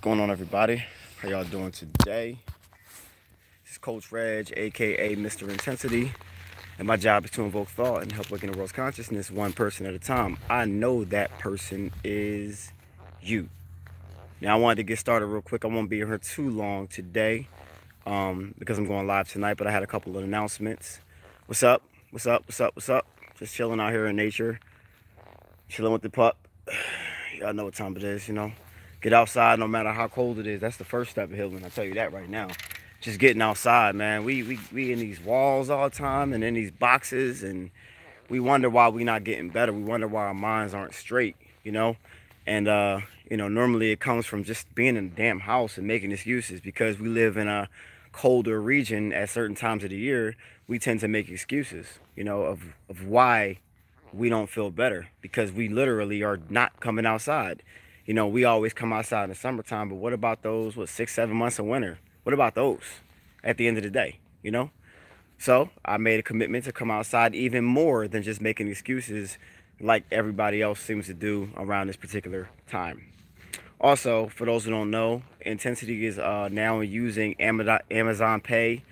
going on, everybody? How y'all doing today? This is Coach Reg, aka Mr. Intensity, and my job is to invoke thought and help awaken the world's consciousness one person at a time. I know that person is you. Now, I wanted to get started real quick. I won't be here too long today because I'm going live tonight, but I had a couple of announcements. What's up? What's up? What's up? What's up? Just chilling out here in nature, chilling with the pup. Y'all know what time it is, you know. Get outside no matter how cold it is. That's the first step of healing. I'll tell you that right now. Just getting outside, man. We in these walls all the time and in these boxes, and we wonder why we're not getting better. We wonder why our minds aren't straight, you know. And normally it comes from just being in a damn house and making excuses because we live in a colder region at certain times of the year. We tend to make excuses, you know, of why we don't feel better because we literally are not coming outside. You know, we always come outside in the summertime, but what about those, 6-7 months of winter? What about those at the end of the day, you know? So I made a commitment to come outside even more than just making excuses like everybody else seems to do around this particular time. Also, for those who don't know, Intensity is now using Amazon Pay.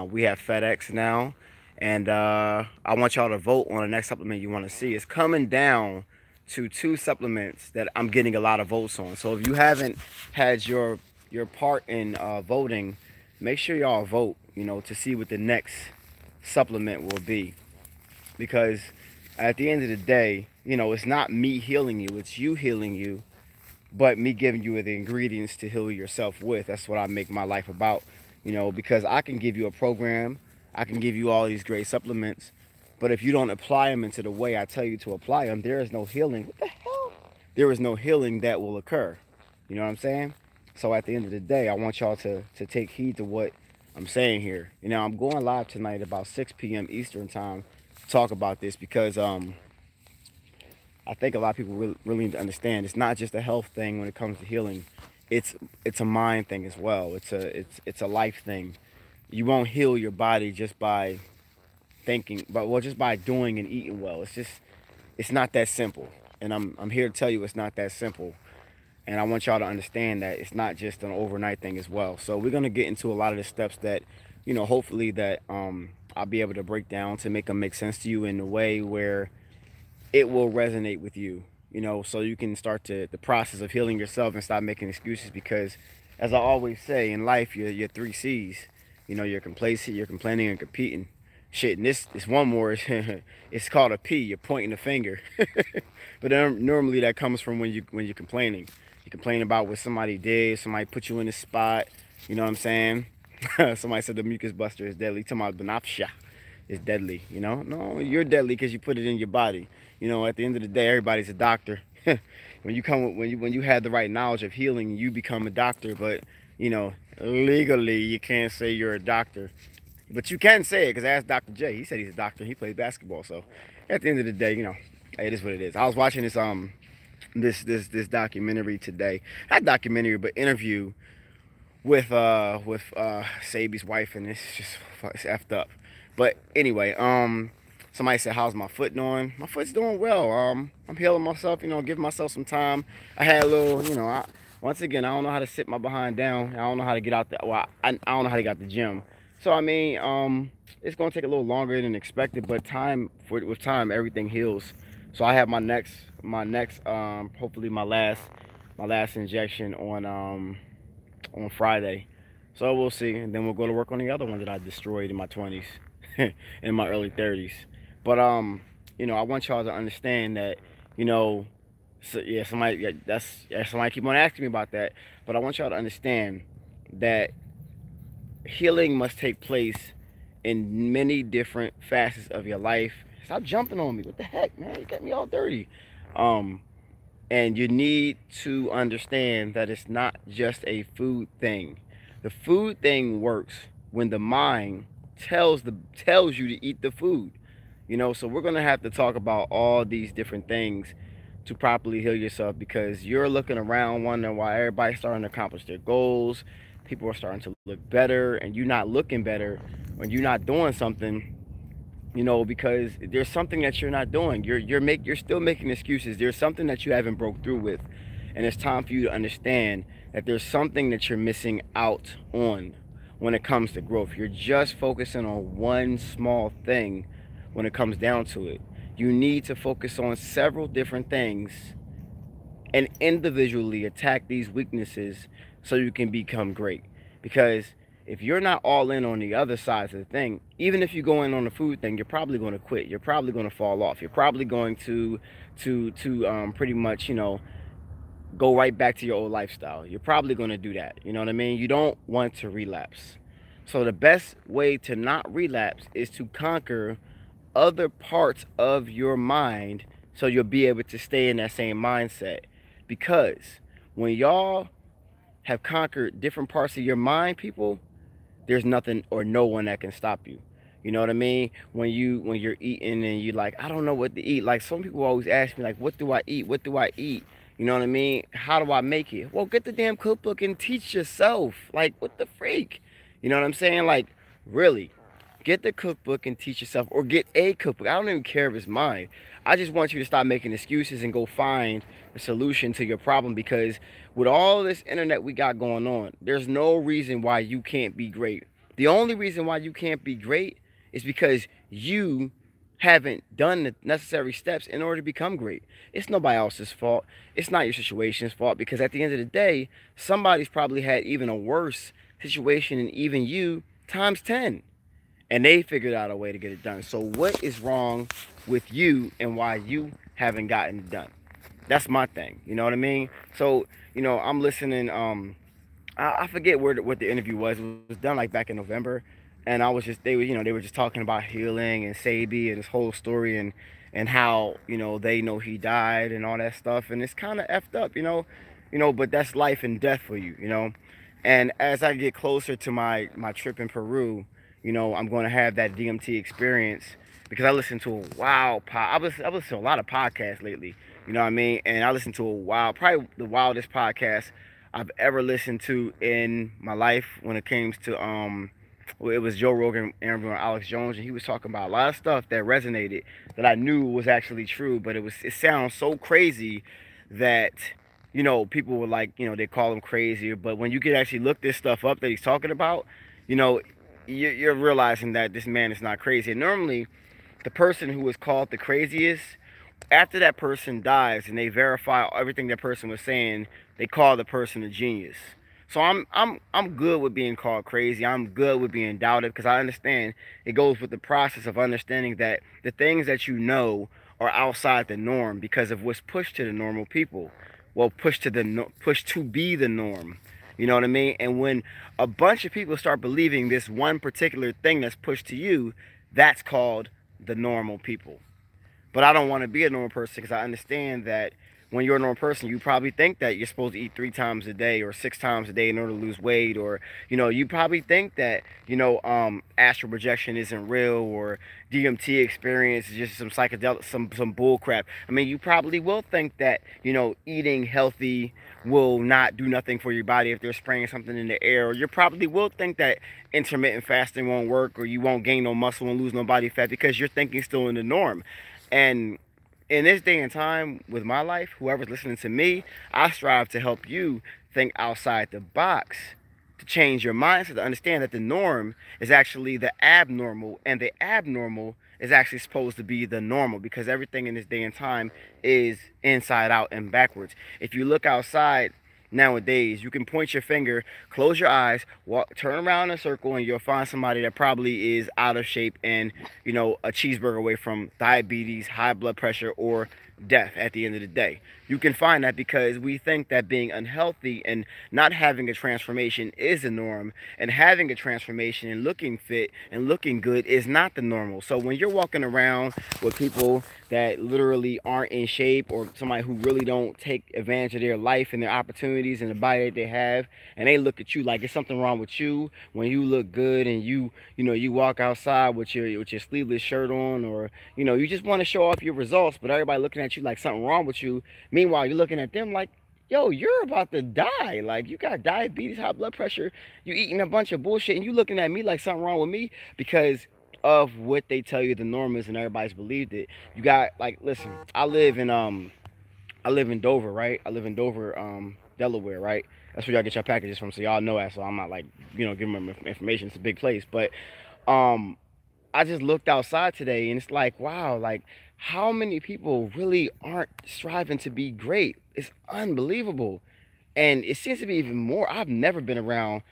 We have FedEx now. And I want y'all to vote on the next supplement you want to see. It's coming down to 2 supplements that I'm getting a lot of votes on. So if you haven't had your part in voting, make sure y'all vote, you know, to see what the next supplement will be. Because at the end of the day, you know, it's not me healing you, it's you healing you, but me giving you the ingredients to heal yourself with. That's what I make my life about, you know, because I can give you a program, I can give you all these great supplements, but if you don't apply them into the way I tell you to apply them, there is no healing. What the hell? There is no healing that will occur. You know what I'm saying? So at the end of the day, I want y'all to take heed to what I'm saying here. You know, I'm going live tonight about 6 p.m. Eastern time to talk about this because I think a lot of people really need to understand it's not just a health thing when it comes to healing. It's a mind thing as well. It's a life thing. You won't heal your body just by thinking, just by doing and eating well. It's not that simple. And I'm here to tell you it's not that simple. And I want y'all to understand that it's not just an overnight thing as well. So we're gonna get into a lot of the steps that, you know, hopefully that I'll be able to break down to make them make sense to you in a way where it will resonate with you, you know, so you can start the process of healing yourself and stop making excuses. Because as I always say in life, your 3 C's. You know, you're complacent, you're complaining, and competing. Shit, and this one more, it's called a P. You're pointing the finger. But normally that comes from when you're complaining. You complain about what somebody did, somebody put you in a spot. You know what I'm saying? Somebody said the mucus buster is deadly. Talking about banapsha is deadly. You know, no, you're deadly because you put it in your body. You know, at the end of the day, everybody's a doctor. when you have the right knowledge of healing, you become a doctor. But you know, legally, you can't say you're a doctor. But you can say it, because I asked Dr. J. He said he's a doctor. He plays basketball. So at the end of the day, you know, it is what it is. I was watching this documentary today. Not documentary, but interview with Sabi's wife, and it's effed up. But anyway, somebody said, how's my foot doing? My foot's doing well. I'm healing myself, you know, giving myself some time. I had a little, you know, once again, I don't know how to sit my behind down. I don't know how to get out the, well, I don't know how to get out the gym. So, I mean, it's going to take a little longer than expected, but with time, everything heals. So I have my next, hopefully my last injection on Friday. So we'll see. And then we'll go to work on the other one that I destroyed in my 20s, in my early 30s. But, you know, I want y'all to understand that, you know, so, yeah, somebody keep on asking me about that. But I want y'all to understand that healing must take place in many different facets of your life. Stop jumping on me. What the heck, man? You got me all dirty. And you need to understand that it's not just a food thing. The food thing works when the mind tells you to eat the food. You know, so we're going to have to talk about all these different things to properly heal yourself, because you're looking around wondering why everybody's starting to accomplish their goals. People are starting to look better, and you're not looking better when you're not doing something, you know, because there's something that you're not doing. You're still making excuses. There's something that you haven't broke through with, and it's time for you to understand that there's something that you're missing out on when it comes to growth. You're just focusing on one small thing when it comes down to it. You need to focus on several different things and individually attack these weaknesses so you can become great. Because if you're not all in on the other sides of the thing, even if you go in on the food thing, you're probably going to quit. You're probably going to fall off. You're probably going to pretty much, go right back to your old lifestyle. You're probably going to do that. You know what I mean? You don't want to relapse. So the best way to not relapse is to conquer other parts of your mind so you'll be able to stay in that same mindset. Because when y'all have conquered different parts of your mind, people, there's nothing or no one that can stop you. You know what I mean? When you're eating and you're like, I don't know what to eat. Like, some people always ask me, like, what do I eat? What do I eat? You know what I mean? How do I make it? Well, get the damn cookbook and teach yourself. Like, what the freak? You know what I'm saying? Like, really, get the cookbook and teach yourself, or get a cookbook. I don't even care if it's mine. I just want you to stop making excuses and go find a solution to your problem, because with all this internet we got going on, there's no reason why you can't be great. The only reason why you can't be great is because you haven't done the necessary steps in order to become great. It's nobody else's fault. It's not your situation's fault, because at the end of the day, somebody's probably had even a worse situation than even you times 10. And they figured out a way to get it done. So what is wrong with you and why you haven't gotten it done? That's my thing. You know what I mean? So, I'm listening. I forget what the interview was. It was done like back in November. And they were just talking about healing and Sabi and his whole story, and how, they know he died and all that stuff. And it's kind of effed up, but that's life and death for you, And as I get closer to my trip in Peru, I'm going to have that DMT experience, because I listen to I listen to a lot of podcasts lately, you know what I mean? And I listen to probably the wildest podcast I've ever listened to in my life when it came to, it was Joe Rogan interviewing Alex Jones, and he was talking about a lot of stuff that resonated, that I knew was actually true, but it sounds so crazy that, people were like, they call him crazy, but when you can actually look this stuff up that he's talking about, you're realizing that this man is not crazy. And normally, the person who is called the craziest, after that person dies and they verify everything that person was saying, they call the person a genius. So I'm good with being called crazy. I'm good with being doubted, because I understand it goes with the process of understanding that the things that you know are outside the norm because of what's pushed to the normal people. Well, pushed to be the norm. You know what I mean? And when a bunch of people start believing this one particular thing that's pushed to you, that's called the normal people. But I don't want to be a normal person, because I understand that when you're a normal person, you probably think that you're supposed to eat 3 times a day or 6 times a day in order to lose weight, or you probably think that astral projection isn't real, or DMT experience is just some psychedelic, some bull crap. I mean, you probably will think that eating healthy will not do nothing for your body if they're spraying something in the air, or you probably will think that intermittent fasting won't work, or you won't gain no muscle and lose no body fat, because you're thinking still in the norm. And in this day and time with my life, whoever's listening to me, I strive to help you think outside the box, to change your mindset, to understand that the norm is actually the abnormal, and the abnormal is actually supposed to be the normal, because everything in this day and time is inside out and backwards. If you look outside nowadays, you can point your finger, close your eyes, turn around in a circle, and you'll find somebody that probably is out of shape and a cheeseburger away from diabetes, high blood pressure, or death at the end of the day. You can find that because we think that being unhealthy and not having a transformation is the norm, and having a transformation and looking fit and looking good is not the normal. So when you're walking around with people that literally aren't in shape, or somebody who really don't take advantage of their life and their opportunities and the body that they have, and they look at you like it's something wrong with you when you look good, and you walk outside with your sleeveless shirt on, or you just want to show off your results, but everybody looking at you like something wrong with you. Meanwhile, you're looking at them like, yo, you're about to die. Like, you got diabetes, high blood pressure, you eating a bunch of bullshit, and you looking at me like something wrong with me because of what they tell you the norm is, and everybody's believed it. You got, like, listen, I live in I live in Dover, right? I live in Dover, Delaware, right? That's where y'all get your packages from, so y'all know that. So I'm not like, giving them information. It's a big place, but um, I just looked outside today, and it's like, wow, like how many people really aren't striving to be great? It's unbelievable, and it seems to be even more. I've never been around,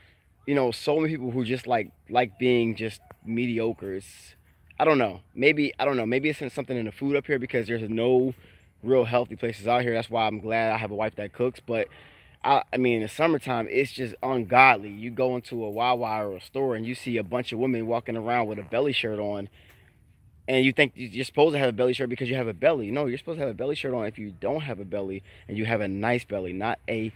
so many people who just like being just mediocre. I don't know. Maybe I don't know. Maybe it's something in the food up here because there's no real healthy places out here. That's why I'm glad I have a wife that cooks. But I mean, in the summertime, it's just ungodly. You go into a Wawa or a store and you see a bunch of women walking around with a belly shirt on, and you think you're supposed to have a belly shirt because you have a belly. No, you're supposed to have a belly shirt on if you don't have a belly and you have a nice belly, not a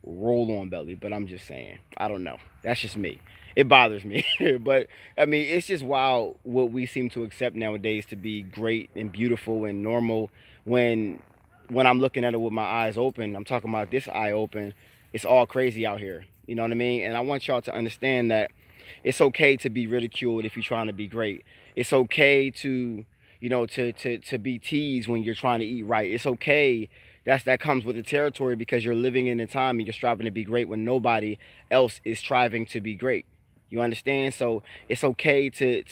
roll-on belly. But I'm just saying, I don't know. That's just me. It bothers me. But I mean, it's just wild what we seem to accept nowadays to be great and beautiful and normal when I'm looking at it with my eyes open. I'm talking about this eye open. It's all crazy out here. You know what I mean? And I want y'all to understand that it's okay to be ridiculed if you're trying to be great. It's okay to, to be teased when you're trying to eat right. It's okay. That comes with the territory because you're living in a time and you're striving to be great when nobody else is striving to be great. You understand? So it's okay to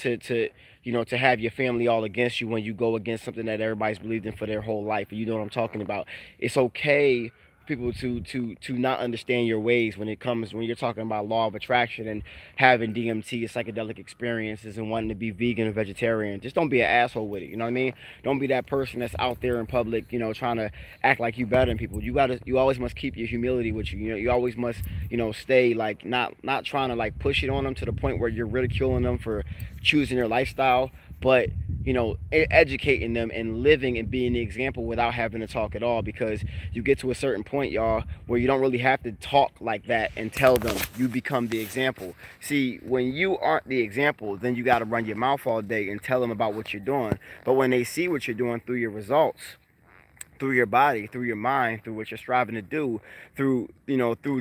have your family all against you when you go against something that everybody's believed in for their whole life. You know what I'm talking about? It's okay people to not understand your ways when you're talking about law of attraction and having DMT, psychedelic experiences, and wanting to be vegan or vegetarian. Just don't be an asshole with it. You know what I mean? Don't be that person that's out there in public, trying to act like you better than people. You always must keep your humility with you. You always must, stay like not trying to like push it on them to the point where you're ridiculing them for choosing their lifestyle, but educating them and living and being the example without having to talk at all, because you get to a certain point, y'all, where you don't really have to talk like that and tell them. You become the example. See, when you aren't the example, then you got to run your mouth all day and tell them about what you're doing. But when they see what you're doing through your results, through your body, through your mind, through what you're striving to do, through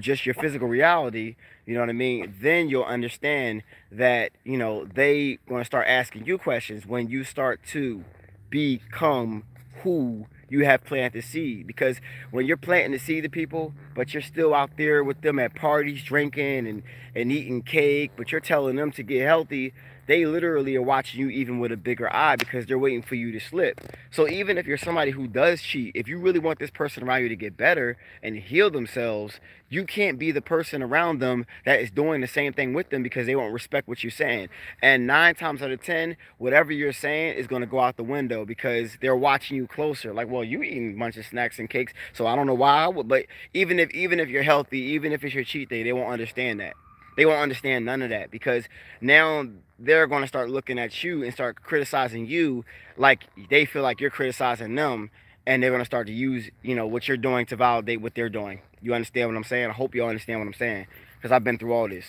just your physical reality, you know what I mean, then you'll understand that they going to start asking you questions when you start to become who you have planted the seed. Because when you're planting the seed to people, but you're still out there with them at parties drinking and eating cake, but you're telling them to get healthy, they literally are watching you even with a bigger eye because they're waiting for you to slip. So even if you're somebody who does cheat, if you really want this person around you to get better and heal themselves, you can't be the person around them that is doing the same thing with them, because they won't respect what you're saying. And 9 times out of 10, whatever you're saying is going to go out the window because they're watching you closer. Like, well, you eating a bunch of snacks and cakes, so I don't know why I would. But even if you're healthy, even if it's your cheat day, they won't understand that. They won't understand none of that, because now they're going to start looking at you and start criticizing you like they feel like you're criticizing them, and they're going to start to use, what you're doing to validate what they're doing. You understand what I'm saying? I hope you all understand what I'm saying, because I've been through all this,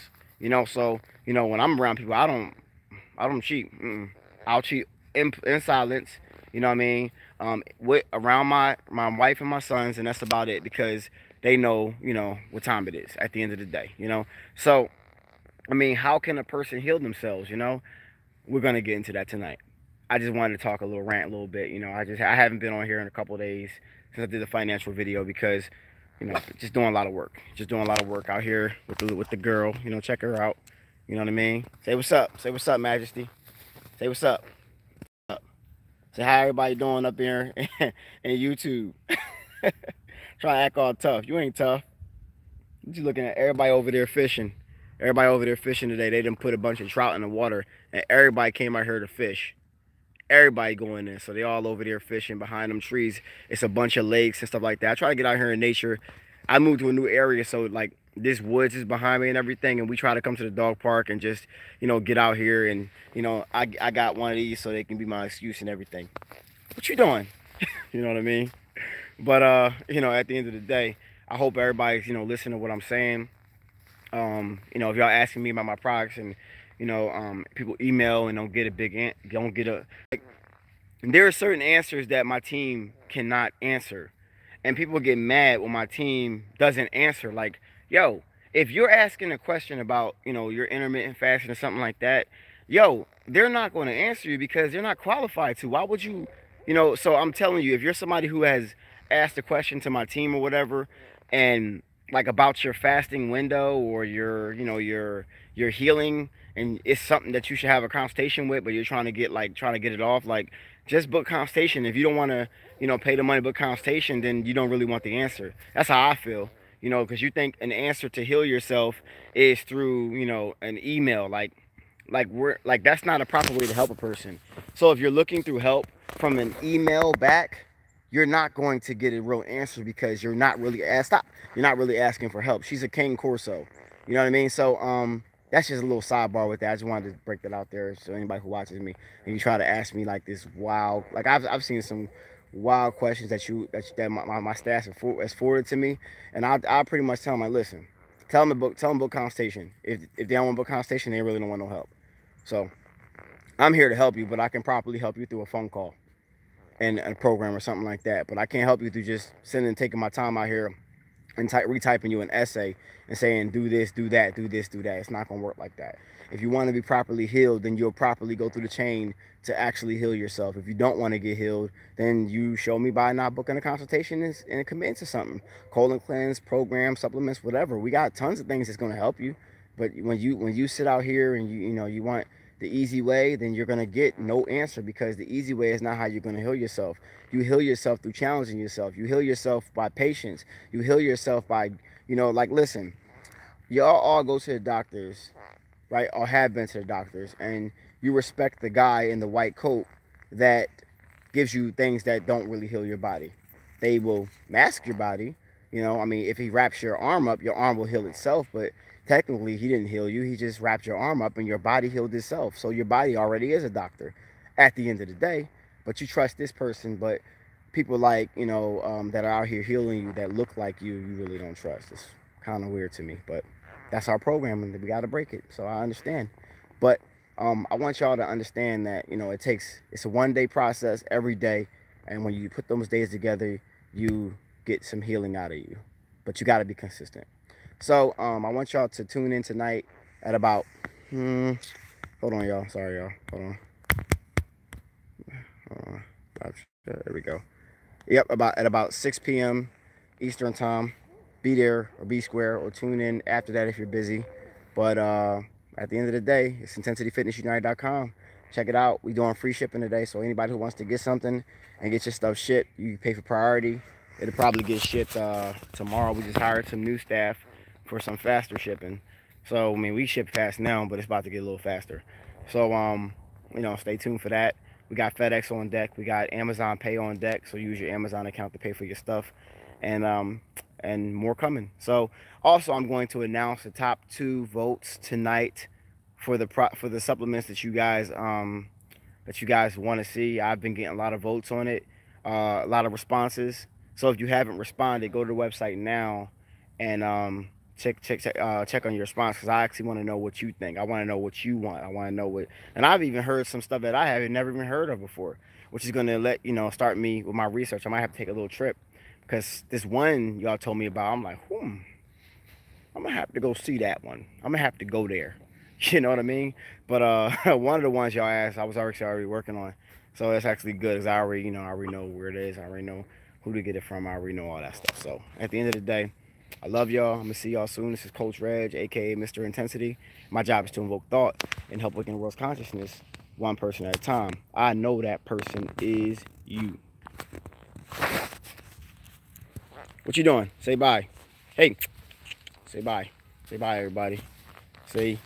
so, when I'm around people, I don't cheat. I'll cheat in silence, you know what I mean? Around my wife and my sons, and that's about it, because they know, what time it is at the end of the day, So, I mean, how can a person heal themselves, We're going to get into that tonight. I just wanted to talk a little rant a little bit, I haven't been on here in a couple of days since I did the financial video, because, just doing a lot of work. Just doing a lot of work out here with the girl, check her out. You know what I mean? Say what's up. Say what's up, Majesty. Say what's up. Say how everybody doing up there in YouTube. Try to act all tough. You ain't tough. What you looking at? Everybody over there fishing. Everybody over there fishing today. They done put a bunch of trout in the water, and everybody came out here to fish. Everybody going in, so they all over there fishing behind them trees. It's a bunch of lakes and stuff like that. I try to get out here in nature. I moved to a new area, so like this woods is behind me and everything, and we try to come to the dog park and just get out here, and I got one of these so they can be my excuse and everything. What you doing? You know what I mean? But at the end of the day, I hope everybody's listening to what I'm saying. If y'all asking me about my products, and people email and don't get like, there are certain answers that my team cannot answer, and people get mad when my team doesn't answer. Like, yo, if you're asking a question about your intermittent fasting or something like that, yo, they're not going to answer you because they're not qualified to. Why would you? So I'm telling you, if you're somebody who has asked a question to my team or whatever, and like about your fasting window or your, you know, your healing, and it's something that you should have a consultation with, but you're trying to get it off, like just book consultation. If you don't want to, you know, pay the money, book consultation, then you don't really want the answer. That's how I feel, you know, because you think an answer to heal yourself is through, you know, an email. Like that's not a proper way to help a person. So if you're looking through help from an email back, you're not going to get a real answer, because you're not really you're not really asking for help. She's a King Corso, you know what I mean? So that's just a little sidebar with that. I just wanted to break that out there, so anybody who watches me and you try to ask me like this wild, like I've seen some wild questions that my staff has forwarded to me, and I pretty much tell them, like, listen, tell them book consultation. If they don't want to book consultation, they really don't want no help. So I'm here to help you, but I can properly help you through a phone call and a program or something like that. But I can't help you through just taking my time out here and retyping you an essay and saying do this, do that, do this, do that. It's not gonna work like that. If you want to be properly healed, then you'll properly go through the chain to actually heal yourself. If you don't want to get healed, then you show me by not booking a consultation and committing to something. Colon cleanse, program, supplements, whatever. We got tons of things that's gonna help you. But when you sit out here and you want the easy way, then you're going to get no answer, because the easy way is not how you're going to heal yourself. You heal yourself through challenging yourself. You heal yourself by patience. You heal yourself by, you know, like, listen, y'all all go to the doctors, right, or have been to the doctors, and you respect the guy in the white coat that gives you things that don't really heal your body. They will mask your body. You know, I mean, if he wraps your arm up, your arm will heal itself, but technically he didn't heal you. He just wrapped your arm up and your body healed itself. So your body already is a doctor at the end of the day. But you trust this person, but people like, you know, that are out here healing you, that look like you really don't trust. It's kind of weird to me, but that's our program, and we got to break it. So I understand. But I want y'all to understand that, you know, it's a one-day process every day, and when you put those days together, you get some healing out of you. But you got to be consistent. So I want y'all to tune in tonight at about hold on, y'all. Sorry, y'all. Hold on. There we go. Yep, at about 6 p.m. Eastern time. Be there or be square, or tune in after that if you're busy. But at the end of the day, it's intensityfitnessunited.com. Check it out. We're doing free shipping today, so anybody who wants to get something and get your stuff shipped, you pay for priority. It'll probably get shipped tomorrow. We just hired some new staff for some faster shipping. So, I mean, we ship fast now, but it's about to get a little faster. So, you know, stay tuned for that. We got FedEx on deck. We got Amazon Pay on deck. So use your Amazon account to pay for your stuff. And more coming. So, also, I'm going to announce the top 2 votes tonight for the supplements that you guys want to see. I've been getting a lot of votes on it, a lot of responses. So if you haven't responded, go to the website now and check on your response, because I actually want to know what you think. I want to know what you want. I want to know what, and I've even heard some stuff that I haven't never even heard of before, which is going to let, you know, start me with my research. I might have to take a little trip, because this one y'all told me about, I'm like, I'm gonna have to go see that one. I'm gonna have to go there. You know what I mean? But one of the ones y'all asked, I was already working on, so it's actually good, because I already know where it is. I already know who to get it from. I already know all that stuff. So at the end of the day, I love y'all. I'm gonna see y'all soon. This is Coach Reg, aka Mr. Intensity. My job is to invoke thought and help awaken the world's consciousness, one person at a time. I know that person is you. What you doing? Say bye. Hey, say bye. Say bye, everybody. Say